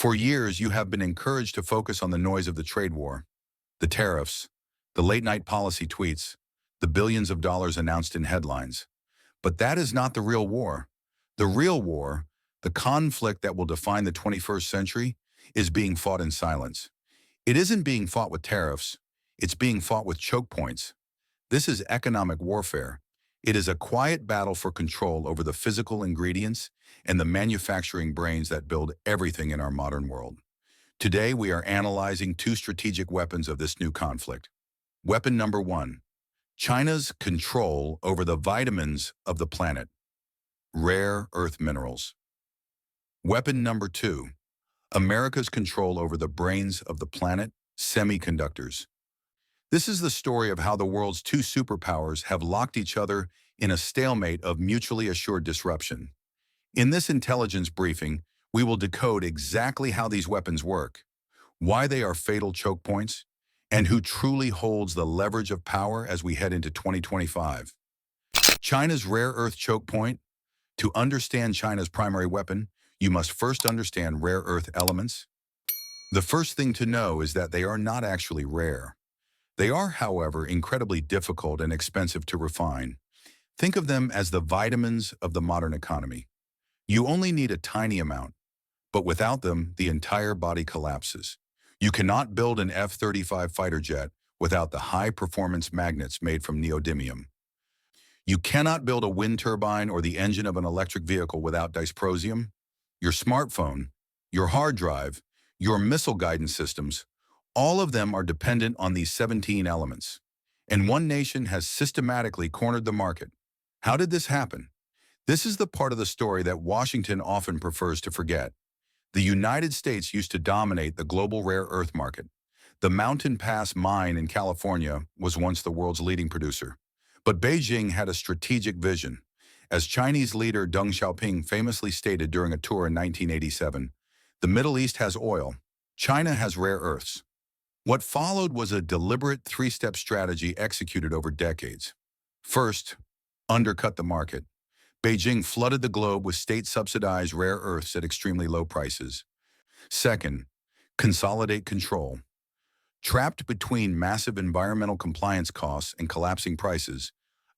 For years, you have been encouraged to focus on the noise of the trade war, the tariffs, the late-night policy tweets, the billions of dollars announced in headlines. But that is not the real war. The real war, the conflict that will define the 21st century, is being fought in silence. It isn't being fought with tariffs, it's being fought with choke points. This is economic warfare. It is a quiet battle for control over the physical ingredients and the manufacturing brains that build everything in our modern world. Today, we are analyzing two strategic weapons of this new conflict. Weapon number one, China's control over the vitamins of the planet, rare earth minerals. Weapon number two, America's control over the brains of the planet, semiconductors. This is the story of how the world's two superpowers have locked each other in a stalemate of mutually assured disruption. In this intelligence briefing, we will decode exactly how these weapons work, why they are fatal choke points, and who truly holds the leverage of power as we head into 2025. China's rare earth choke point. To understand China's primary weapon, you must first understand rare earth elements. The first thing to know is that they are not actually rare. They are, however, incredibly difficult and expensive to refine. Think of them as the vitamins of the modern economy. You only need a tiny amount, but without them, the entire body collapses. You cannot build an F-35 fighter jet without the high-performance magnets made from neodymium. You cannot build a wind turbine or the engine of an electric vehicle without dysprosium. Your smartphone, your hard drive, your missile guidance systems, all of them are dependent on these 17 elements. And one nation has systematically cornered the market. How did this happen? This is the part of the story that Washington often prefers to forget. The United States used to dominate the global rare earth market. The Mountain Pass mine in California was once the world's leading producer. But Beijing had a strategic vision. As Chinese leader Deng Xiaoping famously stated during a tour in 1987, the Middle East has oil, China has rare earths. What followed was a deliberate three-step strategy executed over decades. First, undercut the market. Beijing flooded the globe with state-subsidized rare earths at extremely low prices. Second, consolidate control. Trapped between massive environmental compliance costs and collapsing prices,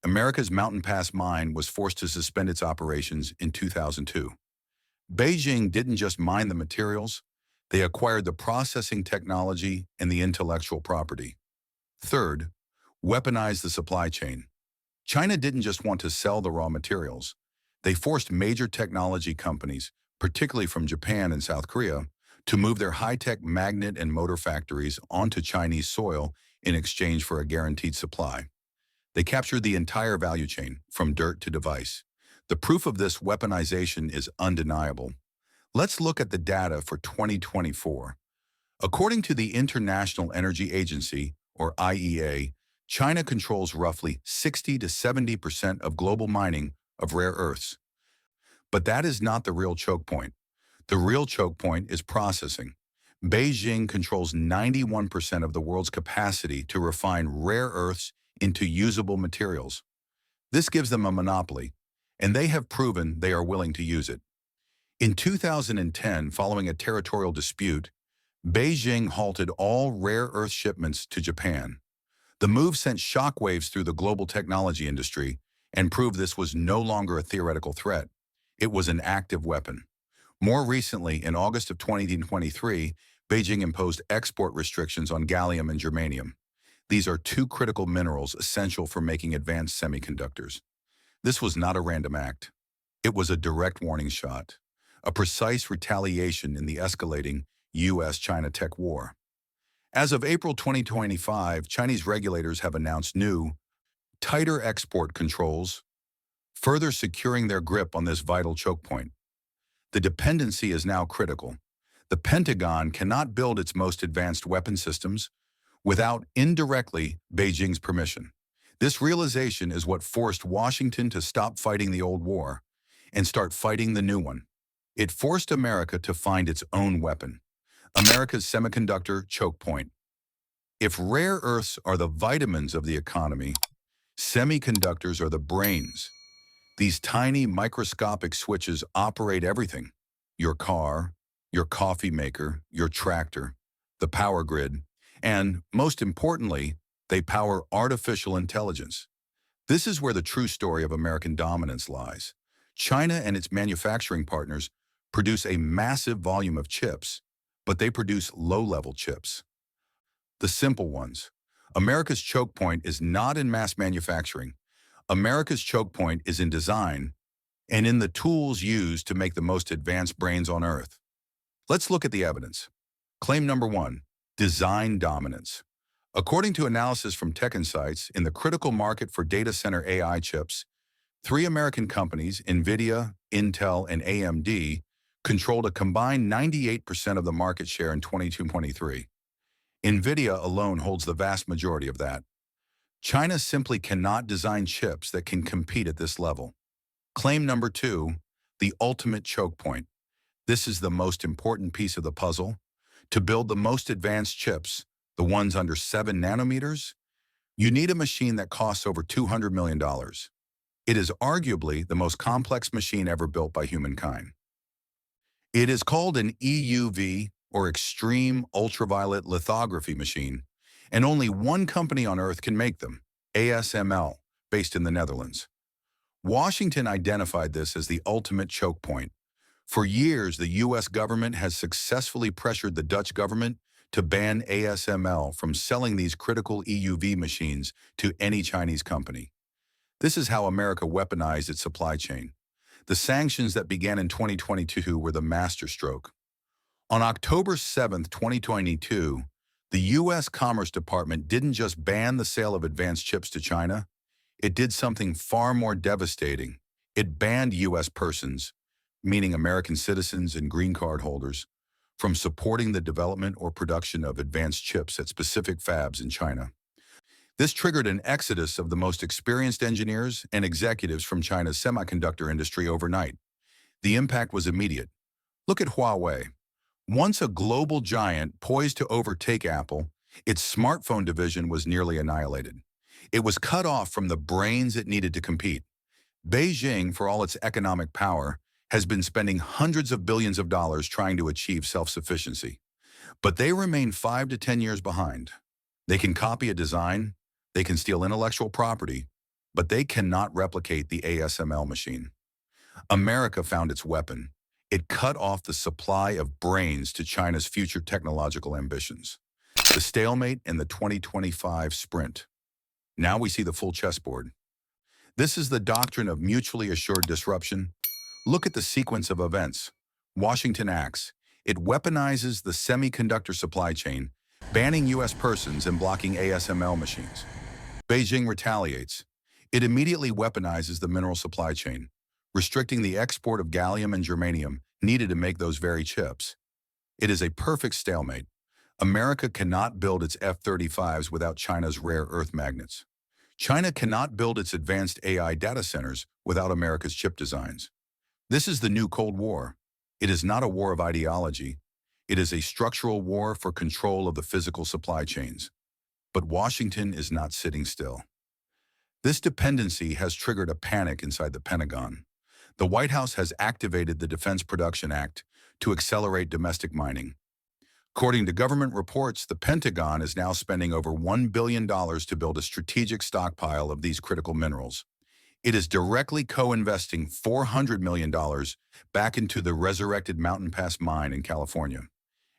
America's Mountain Pass mine was forced to suspend its operations in 2002. Beijing didn't just mine the materials, they acquired the processing technology and the intellectual property. Third, weaponize the supply chain. China didn't just want to sell the raw materials. They forced major technology companies, particularly from Japan and South Korea, to move their high-tech magnet and motor factories onto Chinese soil in exchange for a guaranteed supply. They captured the entire value chain, from dirt to device. The proof of this weaponization is undeniable. Let's look at the data for 2024. According to the International Energy Agency, or IEA, China controls roughly 60 to 70% of global mining of rare earths. But that is not the real choke point. The real choke point is processing. Beijing controls 91% of the world's capacity to refine rare earths into usable materials. This gives them a monopoly, and they have proven they are willing to use it. In 2010, following a territorial dispute, Beijing halted all rare earth shipments to Japan. The move sent shockwaves through the global technology industry and proved this was no longer a theoretical threat. It was an active weapon. More recently, in August of 2023, Beijing imposed export restrictions on gallium and germanium. These are two critical minerals essential for making advanced semiconductors. This was not a random act. It was a direct warning shot, a precise retaliation in the escalating U.S.-China tech war. As of April 2025, Chinese regulators have announced new, tighter export controls, further securing their grip on this vital choke point. The dependency is now critical. The Pentagon cannot build its most advanced weapon systems without indirectly Beijing's permission. This realization is what forced Washington to stop fighting the old war and start fighting the new one. It forced America to find its own weapon, America's semiconductor choke point. If rare earths are the vitamins of the economy, semiconductors are the brains. These tiny microscopic switches operate everything: your car, your coffee maker, your tractor, the power grid, and, most importantly, they power artificial intelligence. This is where the true story of American dominance lies. China and its manufacturing partners produce a massive volume of chips, but they produce low-level chips. The simple ones. America's choke point is not in mass manufacturing. America's choke point is in design and in the tools used to make the most advanced brains on Earth. Let's look at the evidence. Claim number one, design dominance. According to analysis from Tech Insights, in the critical market for data center AI chips, three American companies, Nvidia, Intel, and AMD, controlled a combined 98% of the market share in 2023. Nvidia alone holds the vast majority of that. China simply cannot design chips that can compete at this level. Claim number two, the ultimate choke point. This is the most important piece of the puzzle. To build the most advanced chips, the ones under 7 nanometers, you need a machine that costs over $200 million. It is arguably the most complex machine ever built by humankind. It is called an EUV, or extreme ultraviolet lithography machine, and only one company on Earth can make them, ASML, based in the Netherlands. Washington identified this as the ultimate choke point. For years, the U.S. government has successfully pressured the Dutch government to ban ASML from selling these critical EUV machines to any Chinese company. This is how America weaponized its supply chain. The sanctions that began in 2022 were the masterstroke. On October 7, 2022, the U.S. Commerce Department didn't just ban the sale of advanced chips to China, it did something far more devastating. It banned U.S. persons, meaning American citizens and green card holders, from supporting the development or production of advanced chips at specific fabs in China. This triggered an exodus of the most experienced engineers and executives from China's semiconductor industry overnight. The impact was immediate. Look at Huawei. Once a global giant poised to overtake Apple, its smartphone division was nearly annihilated. It was cut off from the brains it needed to compete. Beijing, for all its economic power, has been spending hundreds of billions of dollars trying to achieve self-sufficiency. But they remain 5 to 10 years behind. They can copy a design, they can steal intellectual property, but they cannot replicate the ASML machine. America found its weapon. It cut off the supply of brains to China's future technological ambitions. The stalemate and the 2025 sprint. Now we see the full chessboard. This is the doctrine of mutually assured disruption. Look at the sequence of events. Washington acts. It weaponizes the semiconductor supply chain, banning U.S. persons and blocking ASML machines. Beijing retaliates. It immediately weaponizes the mineral supply chain, restricting the export of gallium and germanium needed to make those very chips. It is a perfect stalemate. America cannot build its F-35s without China's rare earth magnets. China cannot build its advanced AI data centers without America's chip designs. This is the new Cold War. It is not a war of ideology. It is a structural war for control of the physical supply chains. But Washington is not sitting still. This dependency has triggered a panic inside the Pentagon. The White House has activated the Defense Production Act to accelerate domestic mining. According to government reports, the Pentagon is now spending over $1 billion to build a strategic stockpile of these critical minerals. It is directly co-investing $400 million back into the resurrected Mountain Pass mine in California.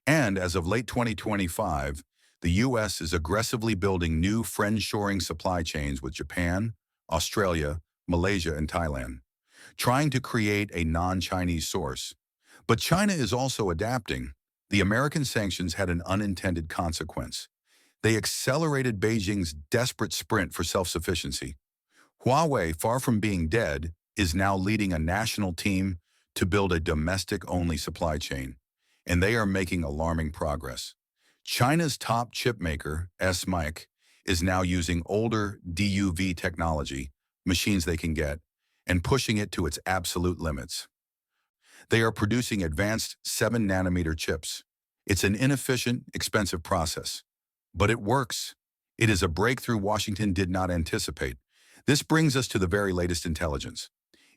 And as of late 2025, the U.S. is aggressively building new friend-shoring supply chains with Japan, Australia, Malaysia, and Thailand, trying to create a non-Chinese source. But China is also adapting. The American sanctions had an unintended consequence. They accelerated Beijing's desperate sprint for self-sufficiency. Huawei, far from being dead, is now leading a national team to build a domestic-only supply chain, and they are making alarming progress. China's top chip maker, SMIC, is now using older DUV technology, machines they can get, and pushing it to its absolute limits. They are producing advanced 7-nanometer chips. It's an inefficient, expensive process, but it works. It is a breakthrough Washington did not anticipate. This brings us to the very latest intelligence.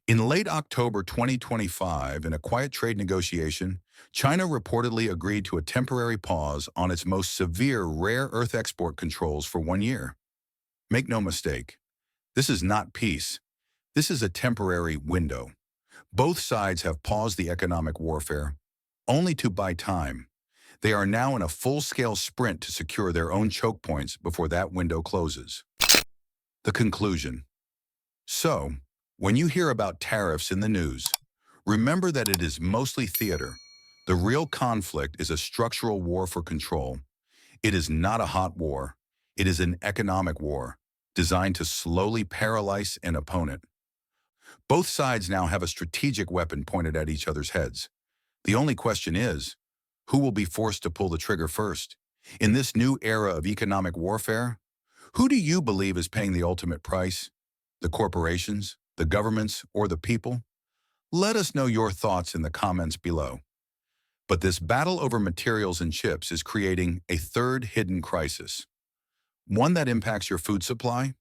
In late October 2025, in a quiet trade negotiation, China reportedly agreed to a temporary pause on its most severe rare earth export controls for 1 year. Make no mistake, this is not peace. This is a temporary window. Both sides have paused the economic warfare, only to buy time. They are now in a full-scale sprint to secure their own choke points before that window closes. The conclusion. So, when you hear about tariffs in the news, remember that it is mostly theater. The real conflict is a structural war for control. It is not a hot war. It is an economic war, designed to slowly paralyze an opponent. Both sides now have a strategic weapon pointed at each other's heads. The only question is, who will be forced to pull the trigger first? In this new era of economic warfare, who do you believe is paying the ultimate price? The corporations, the governments, or the people? Let us know your thoughts in the comments below. But this battle over materials and chips is creating a third hidden crisis, one that impacts your food supply.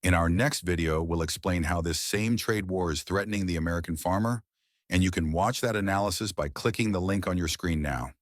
In our next video, we'll explain how this same trade war is threatening the American farmer, and you can watch that analysis by clicking the link on your screen now.